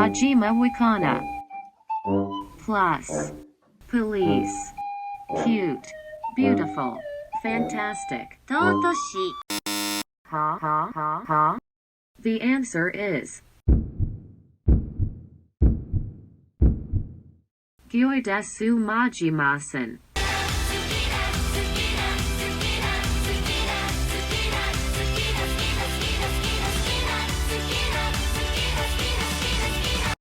Hajime Wakana. Plus. Police. Cute. Beautiful. Fantastic. 尊しい Ha ha ha ha. The answer is Gyoi desu majimasen.